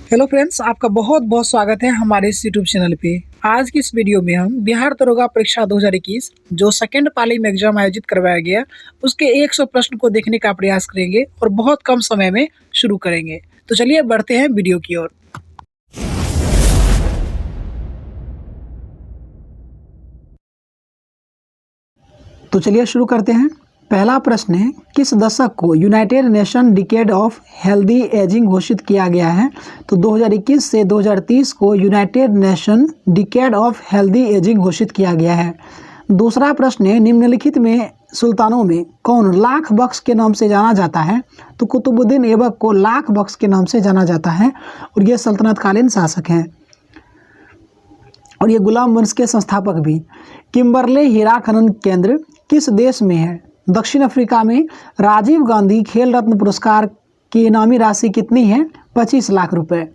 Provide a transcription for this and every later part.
Hello friends, आपका बहुत बहुत स्वागत है हमारे इस यूट्यूब चैनल पे। आज की इस वीडियो में हम बिहार दरोगा परीक्षा 2021 जो सेकेंड पाली में एग्जाम आयोजित करवाया गया उसके 100 प्रश्न को देखने का प्रयास करेंगे और बहुत कम समय में शुरू करेंगे। तो चलिए बढ़ते हैं वीडियो की ओर। तो चलिए शुरू करते हैं। पहला प्रश्न है, किस दशक को United nation decade of healthy ageing घोषित किया गया है? तो 2021 से 2030 को United nation decade of healthy ageing घोषित किया गया है। दूसरा प्रश्न है, निम्नलिखित में सुल्तानों में कौन लाख बख्श के नाम से जाना जाता है? तो कुतुबुद्दीन ऐबक को लाख बख्श के नाम से जाना जाता है और ये सल्तनतकालीन शासक हैं और ये गुलाम वंश के संस्थापक भी। किम्बरले हीरा खनन केंद्र किस देश में है? दक्षिण अफ्रीका में। राजीव गांधी खेल रत्न पुरस्कार की इनामी राशि कितनी है? 25 लाख रुपए।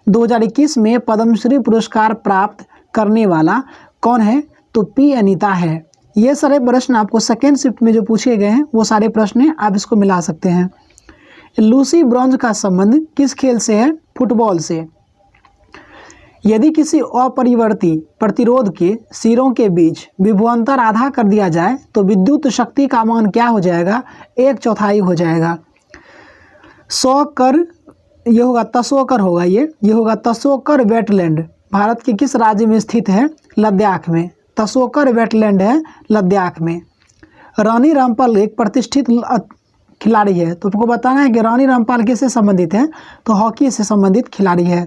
2021 में पद्मश्री पुरस्कार प्राप्त करने वाला कौन है? तो पी अनीता है। ये सारे प्रश्न आपको सेकेंड शिफ्ट में जो पूछे गए हैं वो सारे प्रश्न हैं, आप इसको मिला सकते हैं। लूसी ब्रॉन्ज का संबंध किस खेल से है? फुटबॉल से। यदि किसी अपरिवर्ती प्रतिरोध के सिरों के बीच विभवांतर आधा कर दिया जाए तो विद्युत शक्ति का मान क्या हो जाएगा? 1/4 हो जाएगा। 100 कर ये होगा तसोकर होगा ये होगा तसोकर वेटलैंड भारत के किस राज्य में स्थित है? लद्दाख में। तसोकर वेटलैंड है लद्दाख में। रानी रामपाल एक प्रतिष्ठित खिलाड़ी है, तो आपको बताना है कि रानी रामपाल किससे संबंधित है? तो हॉकी से संबंधित खिलाड़ी है।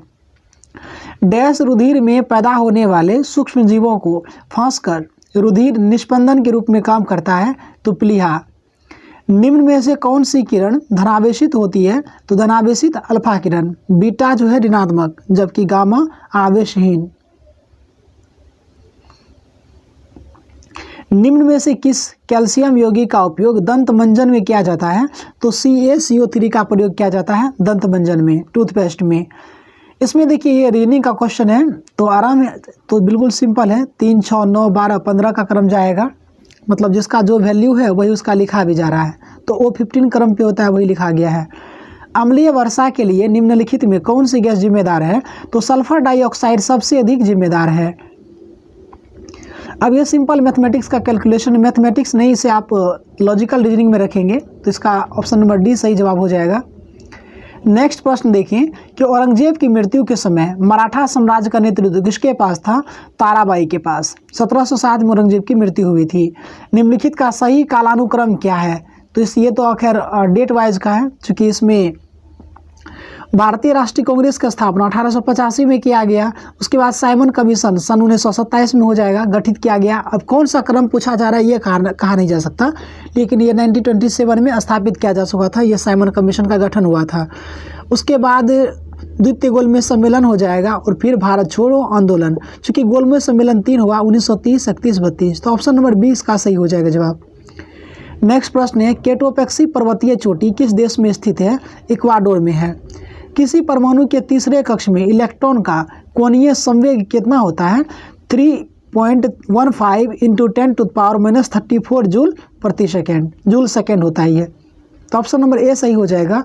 डैश रुधिर में पैदा होने वाले सूक्ष्म जीवों को फंसकर रुधिर निस्पंदन के रूप में काम करता है? तो प्लीहा। निम्न में से कौन सी किरण धनावेशित होती है? तो धनावेशित अल्फा किरण। बीटा जो है ऋणात्मक जबकि गामा आवेशहीन। निम्न में से किस कैल्शियम यौगिक का उपयोग दंत मंजन में किया जाता है? तो CaCO3 का प्रयोग किया जाता है दंत मंजन में, टूथपेस्ट में। इसमें देखिए ये रीजनिंग का क्वेश्चन है तो आराम है, तो बिल्कुल सिंपल है। 3, 6, 9, 12, 15 का क्रम जाएगा, मतलब जिसका जो वैल्यू है वही उसका लिखा भी जा रहा है। तो वो 15 क्रम पे होता है, वही लिखा गया है। अम्लीय वर्षा के लिए निम्नलिखित में कौन सी गैस जिम्मेदार है? तो सल्फर डाइऑक्साइड सबसे अधिक जिम्मेदार है। अब ये सिंपल मैथमेटिक्स का कैलकुलेशन, मैथमेटिक्स नहीं, इसे आप लॉजिकल रीजनिंग में रखेंगे तो इसका ऑप्शन नंबर डी सही जवाब हो जाएगा। नेक्स्ट प्रश्न देखें कि औरंगजेब की मृत्यु के समय मराठा साम्राज्य का नेतृत्व किसके पास था? ताराबाई के पास। 1707 में औरंगजेब की मृत्यु हुई थी। निम्नलिखित का सही कालानुक्रम क्या है? तो ये तो आखिर डेट वाइज का है, चूँकि इसमें भारतीय राष्ट्रीय कांग्रेस का स्थापना 1885 में किया गया। उसके बाद साइमन कमीशन सन 1927 में हो जाएगा, गठित किया गया। अब कौन सा क्रम पूछा जा रहा है ये कहा नहीं जा सकता, लेकिन ये 1927 में स्थापित किया जा चुका था, ये साइमन कमीशन का गठन हुआ था। उसके बाद द्वितीय गोलमेज सम्मेलन हो जाएगा और फिर भारत छोड़ो आंदोलन। चूँकि गोलमेज सम्मेलन 3 हुआ 1930, 31, 32, तो ऑप्शन नंबर 20 का सही हो जाएगा जवाब। नेक्स्ट प्रश्न है, केटोपेक्सी पर्वतीय चोटी किस देश में स्थित है? इक्वाडोर में है। किसी परमाणु के तीसरे कक्ष में इलेक्ट्रॉन का कोणीय संवेग कितना होता है? 3.15 × 10⁻³ जूल प्रति सेकेंड, जूल सेकेंड होता है ये। तो ऑप्शन नंबर ए सही हो जाएगा।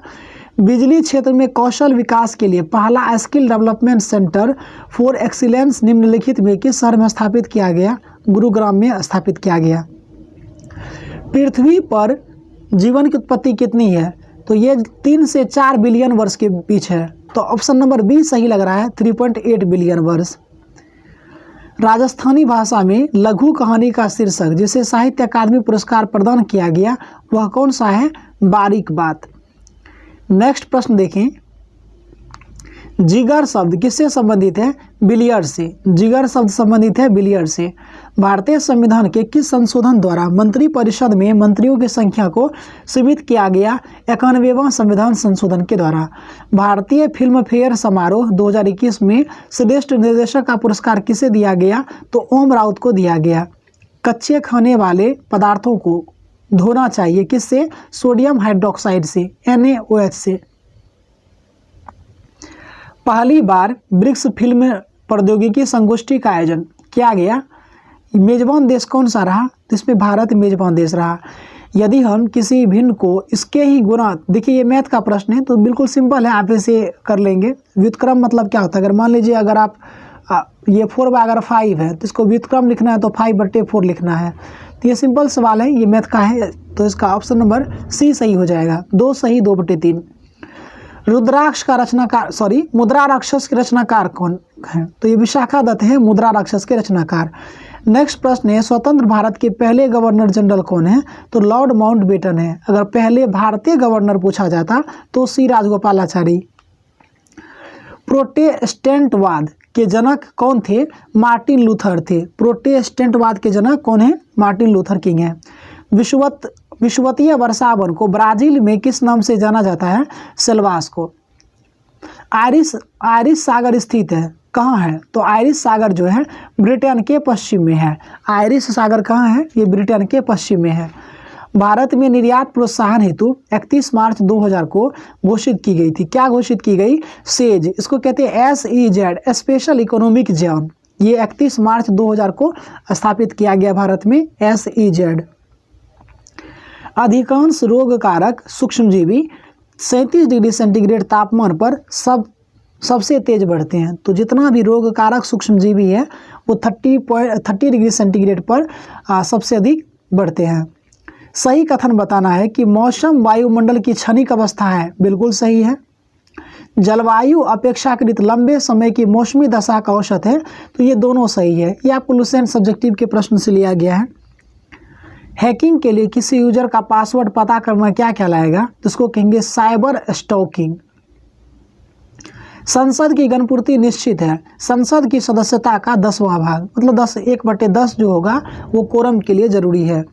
बिजली क्षेत्र में कौशल विकास के लिए पहला skill development centre for excellence निम्नलिखित में किस शहर में स्थापित किया गया? गुरुग्राम में स्थापित किया गया। पृथ्वी पर जीवन की उत्पत्ति कितनी है? तो ये 3 से 4 बिलियन वर्ष के बीच है, तो ऑप्शन नंबर बी सही लग रहा है, 3.8 बिलियन वर्ष। राजस्थानी भाषा में लघु कहानी का शीर्षक जिसे साहित्य अकादमी पुरस्कार प्रदान किया गया वह कौन सा है? बारीक बात। नेक्स्ट प्रश्न देखें, जिगर शब्द किससे संबंधित है? बिलियर्ड से। जिगर शब्द संबंधित है बिलियर्ड से। भारतीय संविधान के किस संशोधन द्वारा मंत्रिपरिषद में मंत्रियों की संख्या को सीमित किया गया? 91वां संविधान संशोधन के द्वारा। भारतीय फिल्म फेयर समारोह 2021 में श्रेष्ठ निर्देशक का पुरस्कार किसे दिया गया? तो ओम राउत को दिया गया। कच्चे खाने वाले पदार्थों को धोना चाहिए किससे? सोडियम हाइड्रोक्साइड से, NaOH से। पहली बार ब्रिक्स फिल्म प्रौद्योगिकी संगोष्ठी का आयोजन किया गया। मेजबान देश कौन सा रहा? तो इसमें भारत मेजबान देश रहा। यदि हम किसी भिन्न को इसके ही गुना, देखिए ये मैथ का प्रश्न है तो बिल्कुल सिंपल है, आप इसे कर लेंगे। व्युत्क्रम मतलब क्या होता है, अगर मान लीजिए अगर आप ये 4/5 है तो इसको व्युत्क्रम लिखना है तो 5/4 लिखना है। तो ये सिंपल सवाल है, ये मैथ का है, तो इसका ऑप्शन नंबर सी सही हो जाएगा। 2 सही 2/3। रुद्राक्ष का रचनाकार, सॉरी मुद्रा राक्षस के रचनाकार कौन है, तो ये विशाखा दत्त है मुद्रा राक्षस के रचनाकार। नेक्स्ट प्रश्न है, स्वतंत्र भारत के पहले गवर्नर जनरल कौन है, तो लॉर्ड माउंटबेटन है। अगर पहले भारतीय गवर्नर पूछा जाता तो सी राजगोपालाचारी। प्रोटेस्टेंटवाद के जनक कौन थे, मार्टिन लूथर थे। प्रोटेस्टेंटवाद के जनक कौन है, मार्टिन लूथर किंग है। विषुवतीय वर्षावन को ब्राजील में किस नाम से जाना जाता है, सेल्वास को। आयरिश सागर स्थित है, कहाँ है, तो आयरिश सागर जो है ब्रिटेन के पश्चिम में है। आयरिश सागर कहाँ है, ये ब्रिटेन के पश्चिम में है। भारत में निर्यात प्रोत्साहन हेतु 31 मार्च 2000 को घोषित की गई थी, क्या घोषित की गई, सेज, इसको कहते हैं SEZ, स्पेशल इकोनॉमिक जोन। ये 31 मार्च 2000 को स्थापित किया गया भारत में SEZ। अधिकांश रोगकारक सूक्ष्मजीवी 37 डिग्री सेंटीग्रेड तापमान पर सबसे तेज बढ़ते हैं। तो जितना भी रोगकारक सूक्ष्मजीवी है वो 30 डिग्री सेंटीग्रेड पर सबसे अधिक बढ़ते हैं। सही कथन बताना है कि मौसम वायुमंडल की क्षणिक अवस्था है, बिल्कुल सही है। जलवायु अपेक्षाकृत लंबे समय की मौसमी दशा का औसत है, तो ये दोनों सही है। ये आपको लुसेंट सब्जेक्टिव के प्रश्न से लिया गया है। हैकिंग के लिए किसी यूजर का पासवर्ड पता करना क्या कहलाएगा, तो इसको कहेंगे साइबर स्टॉकिंग। संसद की गणपूर्ति निश्चित है, संसद की सदस्यता का 10वां भाग, मतलब 1/10 जो होगा वो कोरम के लिए जरूरी है।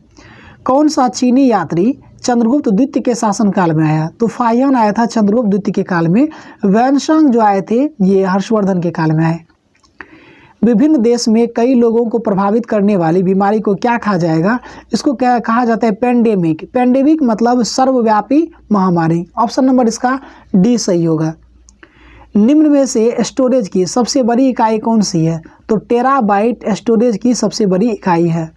कौन सा चीनी यात्री चंद्रगुप्त द्वितीय के शासनकाल में आया, तो फाहियान आया था चंद्रगुप्त द्वितीय के काल में। वैनसांग जो आए थे ये हर्षवर्धन के काल में आए। विभिन्न देश में कई लोगों को प्रभावित करने वाली बीमारी को क्या कहा जाएगा, इसको क्या कहा जाता है, पेंडेमिक। पेंडेमिक मतलब सर्वव्यापी महामारी। ऑप्शन नंबर इसका डी सही होगा। निम्न में से स्टोरेज की सबसे बड़ी इकाई कौन सी है, तो टेराबाइट स्टोरेज की सबसे बड़ी इकाई है।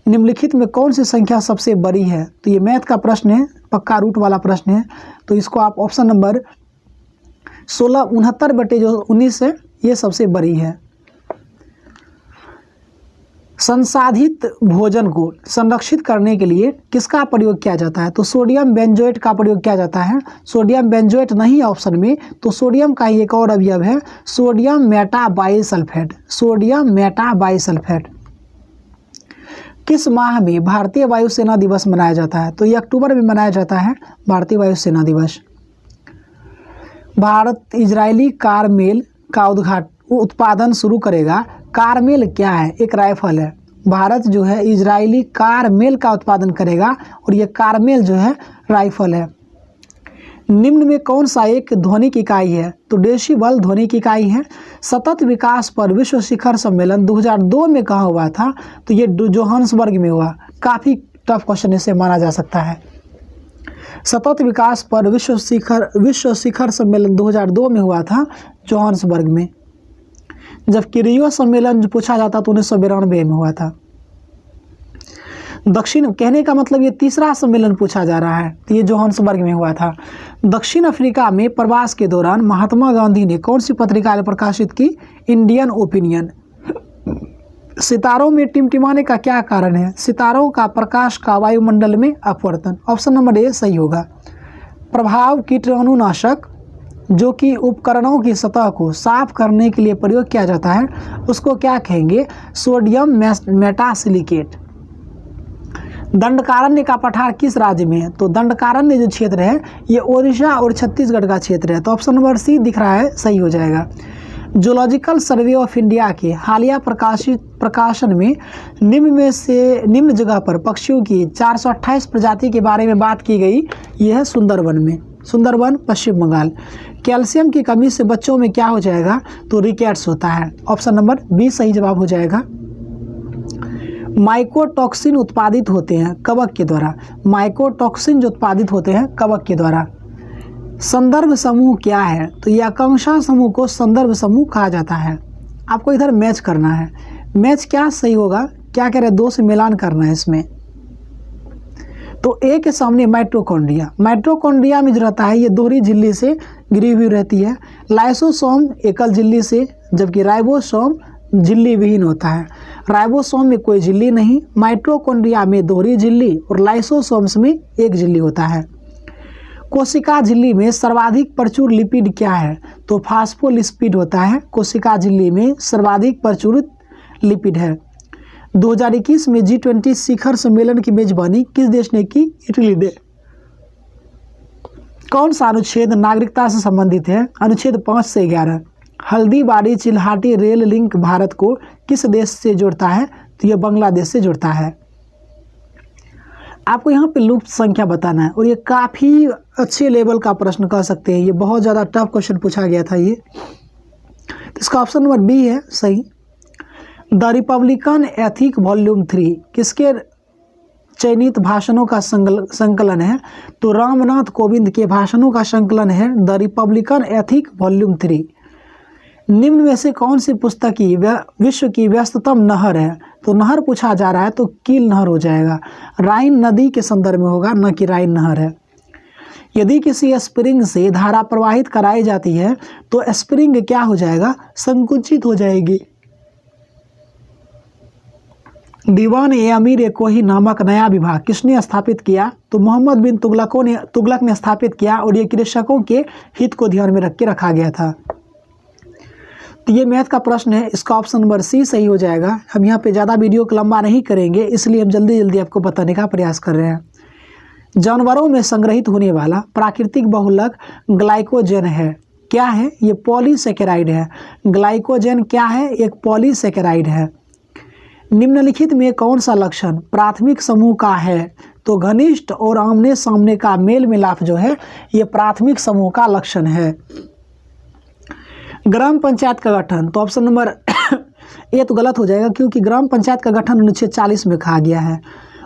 निम्नलिखित में कौन सी संख्या सबसे बड़ी है, तो ये मैथ का प्रश्न है, पक्का रूट वाला प्रश्न है, तो इसको आप ऑप्शन नंबर 16 69/19 है, ये सबसे बड़ी है। संसाधित भोजन को संरक्षित करने के लिए किसका प्रयोग किया जाता है, तो सोडियम बेंजोएट का प्रयोग किया जाता है। सोडियम बेंजोएट नहीं ऑप्शन में, तो सोडियम का ही एक और अवयव है सोडियम मेटाबाइसल्फेट। Sodium metabisulphite. किस माह में भारतीय वायुसेना दिवस मनाया जाता है, तो ये अक्टूबर में मनाया जाता है भारतीय वायुसेना दिवस। भारत इजरायली कारमेल का उत्पादन शुरू करेगा। कारमेल क्या है, एक राइफल है। भारत जो है इजरायली कारमेल का उत्पादन करेगा और ये कारमेल जो है राइफल है। निम्न में कौन सा एक ध्वनिक इकाई है, तो डेसिबल ध्वनिक इकाई है। सतत विकास पर विश्व शिखर सम्मेलन 2002 में कहाँ हुआ था, तो ये जोहान्सबर्ग में हुआ। काफ़ी टफ क्वेश्चन इसे माना जा सकता है। सतत विकास पर विश्व शिखर सम्मेलन 2002 में हुआ था जोहान्सबर्ग में। जबकि रियो सम्मेलन जो पूछा जाता तो 1992 में हुआ था। दक्षिण, कहने का मतलब ये तीसरा सम्मेलन पूछा जा रहा है, तो ये जोहान्सबर्ग में हुआ था। दक्षिण अफ्रीका में प्रवास के दौरान महात्मा गांधी ने कौन सी पत्रिका प्रकाशित की, इंडियन ओपिनियन। सितारों में टिमटिमाने का क्या कारण है, सितारों का प्रकाश का वायुमंडल में अपवर्तन। ऑप्शन नंबर ए सही होगा। प्रभाव कीटाणुनाशक जो कि उपकरणों की सतह को साफ करने के लिए प्रयोग किया जाता है उसको क्या कहेंगे, सोडियम मेटासिलिकेट। दंडकारण्य का पठार किस राज्य में है, तो दंडकारण्य जो क्षेत्र है ये ओडिशा और छत्तीसगढ़ का क्षेत्र है, तो ऑप्शन नंबर सी दिख रहा है, सही हो जाएगा। जूलॉजिकल सर्वे ऑफ इंडिया के हालिया प्रकाशन में निम्न जगह पर पक्षियों की 428 प्रजाति के बारे में बात की गई। यह है सुंदरवन में, सुंदरवन पश्चिम बंगाल। कैल्शियम की कमी से बच्चों में क्या हो जाएगा, तो रिकेट्स होता है। ऑप्शन नंबर बी सही जवाब हो जाएगा। माइकोटॉक्सिन उत्पादित होते हैं कवक के द्वारा। माइकोटॉक्सिन जो उत्पादित होते हैं कवक के द्वारा। संदर्भ समूह क्या है, तो यह आकांक्षा समूह को संदर्भ समूह कहा जाता है। आपको इधर मैच करना है। मैच क्या सही होगा, क्या कह रहे हैं, दो से मिलान करना है इसमें। तो ए के सामने माइटोकॉन्ड्रिया, माइटोकॉन्ड्रिया में जो रहता है ये दोहरी झिल्ली से घिरी हुई रहती है। लाइसोसोम एकल झिल्ली से, जबकि राइबोसोम झिल्ली विहीन होता है। राइबोसोम में कोई झिल्ली नहीं, माइटोकॉन्ड्रिया में दोहरी झिल्ली और लाइसोसोम्स में एक झिल्ली होता है। कोशिका झिल्ली में सर्वाधिक प्रचुर लिपिड क्या है? तो फास्फोलिपिड होता है। कोशिका झिल्ली में सर्वाधिक प्रचुर लिपिड है। 2021 में G20 शिखर सम्मेलन की मेजबानी किस देश ने की? इटली ने। कौन सा अनुच्छेद नागरिकता से संबंधित है? अनुच्छेद 5 से 11। हल्दीबाड़ी चिल्हाटी रेल लिंक भारत को किस देश से जोड़ता है? तो यह बांग्लादेश से जोड़ता है। आपको यहाँ पे लुप्त संख्या बताना है और ये काफ़ी अच्छे लेवल का प्रश्न कह सकते हैं। ये बहुत ज़्यादा टफ क्वेश्चन पूछा गया था ये। तो इसका ऑप्शन नंबर बी है सही। द रिपब्लिकन एथिक वॉल्यूम 3 किसके चयनित भाषणों का संकलन है? तो रामनाथ कोविंद के भाषणों का संकलन है द रिपब्लिकन एथिक वॉल्यूम 3। निम्न में से कौन सी पुस्तक की विश्व की व्यस्ततम नहर है? तो नहर पूछा जा रहा है तो कील नहर हो जाएगा। राइन नदी के संदर्भ में होगा, न कि राइन नहर है। यदि किसी स्प्रिंग से धारा प्रवाहित कराई जाती है तो स्प्रिंग क्या हो जाएगा? संकुचित हो जाएगी। दीवान ए अमीर ए कोही नामक नया विभाग किसने स्थापित किया? तो मोहम्मद बिन तुगलक ने स्थापित किया और ये कृषकों के हित को ध्यान में रख के रखा गया था। तो ये मैथ का प्रश्न है, इसका ऑप्शन नंबर सी सही हो जाएगा। हम यहाँ पे ज़्यादा वीडियो को लंबा नहीं करेंगे, इसलिए हम जल्दी जल्दी आपको बताने का प्रयास कर रहे हैं। जानवरों में संग्रहित होने वाला प्राकृतिक बहुलक ग्लाइकोजन है। क्या है? ये पॉलीसेकेराइड है। ग्लाइकोजन क्या है? एक पॉलीसेकेराइड है। निम्नलिखित में कौन सा लक्षण प्राथमिक समूह का है? तो घनिष्ठ और आमने सामने का मेल मिलाप जो है ये प्राथमिक समूह का लक्षण है। ग्राम पंचायत का गठन, तो ऑप्शन नंबर ये तो गलत हो जाएगा क्योंकि ग्राम पंचायत का गठन अनुच्छेद 40 में कहा गया है।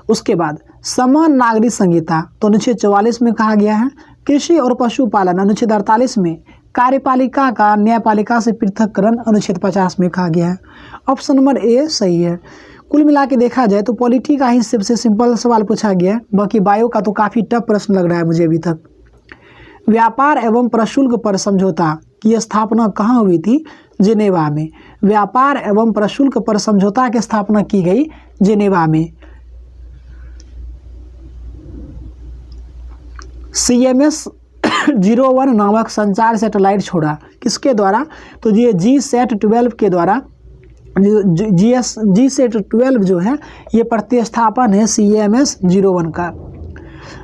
उसके बाद समान नागरिक संहिता तो अनुच्छेद 44 में कहा गया है। कृषि और पशुपालन अनुच्छेद 48 में। कार्यपालिका का न्यायपालिका से पृथककरण अनुच्छेद 50 में कहा गया है। ऑप्शन नंबर ए सही है। कुल मिला के देखा जाए तो पॉलिटी का ही सबसे सिंपल सवाल पूछा गया है, बाकी बायो का तो काफ़ी टफ प्रश्न लग रहा है मुझे अभी तक। व्यापार एवं प्रशुल्क पर समझौता की स्थापना कहाँ हुई थी? जिनेवा में। व्यापार एवं प्रशुल्क पर समझौता की स्थापना की गई जिनेवा में। CMS 01 नामक संचार सैटेलाइट छोड़ा किसके द्वारा? तो ये GSAT-12 के द्वारा। GSAT-12 जो है ये प्रतिस्थापन है CMS 01 का।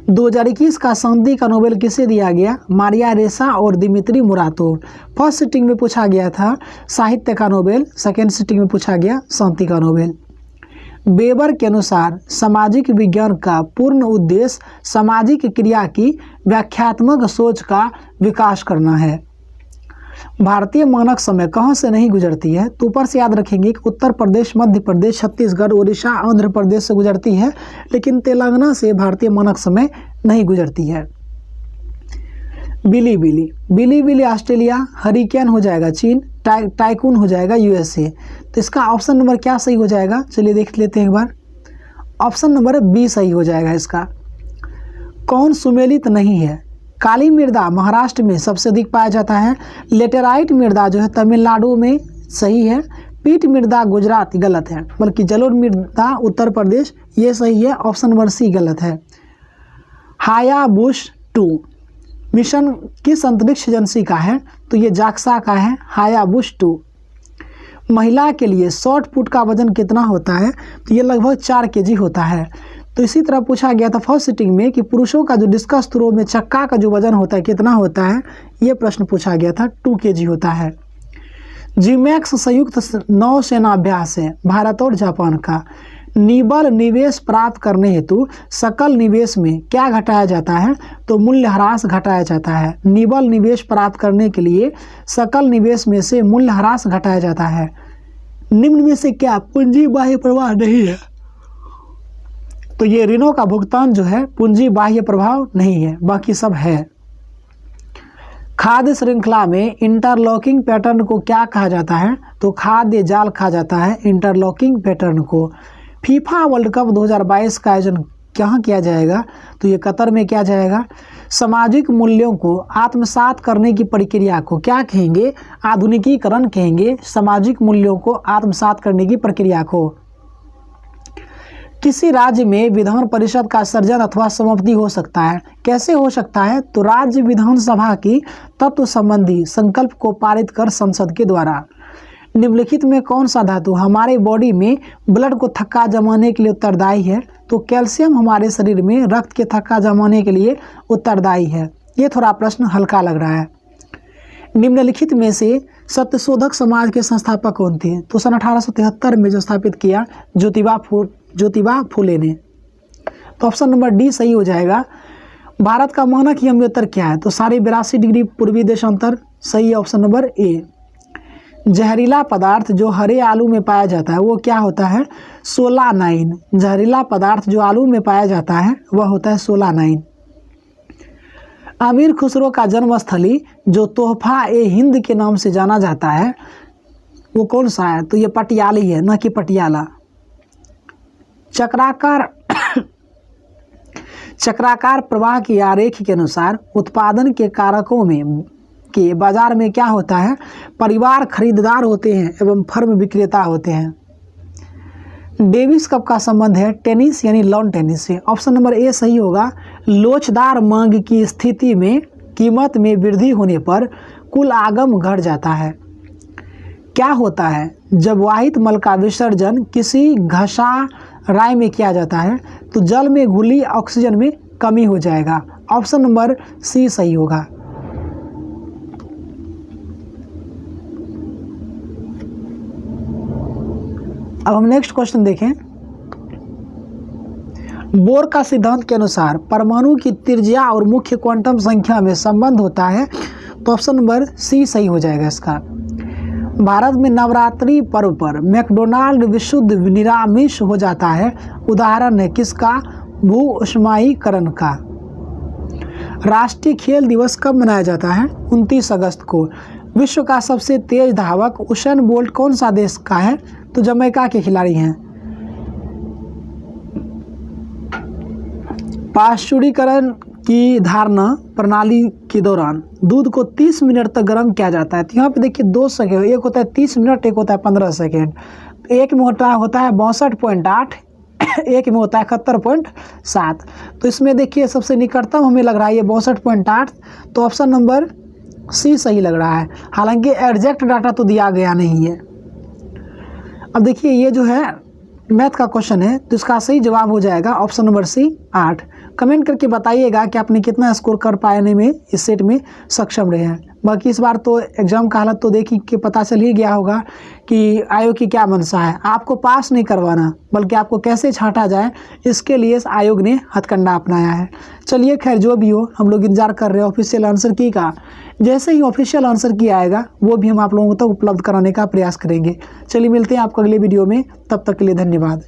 2021 का शांति का नोबेल किसे दिया गया? मारिया रेसा और दिमित्री मुरातोव। फर्स्ट सिटिंग में पूछा गया था साहित्य का नोबेल, सेकेंड सिटिंग में पूछा गया शांति का नोबेल। वेबर के अनुसार सामाजिक विज्ञान का पूर्ण उद्देश्य सामाजिक क्रिया की व्याख्यात्मक सोच का विकास करना है। भारतीय मानक समय कहाँ से नहीं गुजरती है? तो ऊपर से याद रखेंगे कि उत्तर प्रदेश, मध्य प्रदेश, छत्तीसगढ़, उड़ीसा, आंध्र प्रदेश से गुजरती है, लेकिन तेलंगाना से भारतीय मानक समय नहीं गुजरती है। बिलीबिली, बिलीबिली ऑस्ट्रेलिया, हरिकेन हो जाएगा चीन, टाइकून हो जाएगा USA। तो इसका ऑप्शन नंबर क्या सही हो जाएगा? चलिए देख लेते हैं एक बार। ऑप्शन नंबर बी सही हो जाएगा इसका। कौन सुमेलित नहीं है? काली मृदा महाराष्ट्र में सबसे अधिक पाया जाता है। लेटेराइट मृदा जो है तमिलनाडु में सही है। पीट मृदा गुजरात गलत है, बल्कि जलोढ़ मृदा उत्तर प्रदेश ये सही है। ऑप्शन नंबर सी गलत है। हायाबुश 2 मिशन किस अंतरिक्ष एजेंसी का है? तो ये जाक्सा का है हायाबुश 2। महिला के लिए शॉर्ट पुट का वजन कितना होता है? तो ये लगभग 4 kg होता है। तो इसी तरह पूछा गया था फर्स्ट सिटिंग में कि पुरुषों का जो डिस्कस थ्रो में चक्का का जो वजन होता है कितना होता है? ये प्रश्न पूछा गया था, 2 kg होता है। जीमैक्स संयुक्त नौसेना अभ्यास है भारत और जापान का। निबल निवेश प्राप्त करने हेतु सकल निवेश में क्या घटाया जाता है? तो मूल्यह्रास घटाया जाता है। निबल निवेश प्राप्त करने के लिए सकल निवेश में से मूल्यह्रास घटाया जाता है। निम्न में से क्या पूंजी बाह्य प्रवाह नहीं है? तो ये ऋणों का भुगतान जो है पूंजी बाह्य प्रभाव नहीं है, बाकी सब है। खाद्य श्रृंखला में इंटरलॉकिंग पैटर्न को क्या कहा जाता है? तो खाद्य जाल कहा जाता है इंटरलॉकिंग पैटर्न को। फीफा वर्ल्ड कप 2022 का आयोजन कहाँ किया जाएगा, तो ये कतर में किया जाएगा। सामाजिक मूल्यों को आत्मसात करने की प्रक्रिया को क्या कहेंगे, आधुनिकीकरण कहेंगे। सामाजिक मूल्यों को आत्मसात करने की प्रक्रिया को। किसी राज्य में विधान परिषद का सर्जन अथवा समाप्ति हो सकता है, कैसे हो सकता है, तो राज्य विधानसभा की तत्व संबंधी संकल्प को पारित कर संसद के द्वारा। निम्नलिखित में कौन सा धातु हमारे बॉडी में ब्लड को थक्का जमाने के लिए उत्तरदायी है, तो कैल्शियम हमारे शरीर में रक्त के थक्का जमाने के लिए उत्तरदायी है। ये थोड़ा प्रश्न हल्का लग रहा है। निम्नलिखित में से सत्यशोधक समाज के संस्थापक कौन थे, तो सन 1873 में जो स्थापित किया ज्योतिबा फुले ने। तो ऑप्शन नंबर डी सही हो जाएगा। भारत का मानक यमोत्तर क्या है, तो 82.5 डिग्री पूर्वी देशांतर, सही है ऑप्शन नंबर ए। जहरीला पदार्थ जो हरे आलू में पाया जाता है वो क्या होता है, सोलानाइन। जहरीला पदार्थ जो आलू में पाया जाता है वह होता है सोलानाइन। अमीर खुसरो का जन्मस्थली जो तोहफा ए हिंद के नाम से जाना जाता है वो कौन सा है, तो ये पटियाली है, न कि पटियाला। चक्राकार प्रवाह की आरेख के अनुसार उत्पादन के कारकों में के बाजार में क्या होता है, परिवार खरीदार होते हैं एवं फर्म विक्रेता होते हैं। डेविस कप का संबंध है टेनिस यानी लॉन टेनिस से। ऑप्शन नंबर ए सही होगा। लोचदार मांग की स्थिति में कीमत में वृद्धि होने पर कुल आगम घट जाता है। क्या होता है जब वाहित मल का विसर्जन किसी घसाराय में किया जाता है, तो जल में घुली ऑक्सीजन में कमी हो जाएगा। ऑप्शन नंबर सी सही होगा। अब हम नेक्स्ट क्वेश्चन देखें। बोर का सिद्धांत के अनुसार परमाणु की त्रिज्या और मुख्य क्वांटम संख्या में संबंध होता है, तो ऑप्शन नंबर सी सही हो जाएगा इसका। भारत में नवरात्रि पर्व पर मैकडोनाल्ड विशुद्ध निरामिष हो जाता है, उदाहरण है किसका, भू ऊष्मायीकरण का। राष्ट्रीय खेल दिवस कब मनाया जाता है, 29 अगस्त को। विश्व का सबसे तेज धावक उसेन बोल्ट कौन सा देश का है, तो जमैका के खिलाड़ी हैं। पाश्चुरीकरण की धारणा प्रणाली के दौरान दूध को 30 मिनट तक गर्म किया जाता है। तो यहाँ पे देखिए 2 सेकेंड, एक होता है 30 मिनट, एक होता है 15 सेकेंड। एक में होता है 62.8, एक में होता है 71.7। तो इसमें देखिए सबसे निकटतम हमें लग रहा है ये 62.8, तो ऑप्शन नंबर सी सही लग रहा है। हालांकि एग्जैक्ट डाटा तो दिया गया नहीं है। अब देखिए ये जो है मैथ का क्वेश्चन है, तो इसका सही जवाब हो जाएगा ऑप्शन नंबर सी 8। कमेंट करके बताइएगा कि आपने कितना स्कोर कर पाने में इस सेट में सक्षम रहे हैं। बाकी इस बार तो एग्जाम का हालत तो देखी कि पता चल ही गया होगा कि आयोग की क्या मंशा है। आपको पास नहीं करवाना बल्कि आपको कैसे छांटा जाए, इसके लिए इस आयोग ने हथकंडा अपनाया है। चलिए खैर जो भी हो, हम लोग इंतजार कर रहे हैं ऑफिशियल आंसर की का। जैसे ही ऑफिशियल आंसर की आएगा वो भी हम आप लोगों तक उपलब्ध कराने का प्रयास करेंगे। चलिए मिलते हैं आपको अगले वीडियो में, तब तक के लिए धन्यवाद।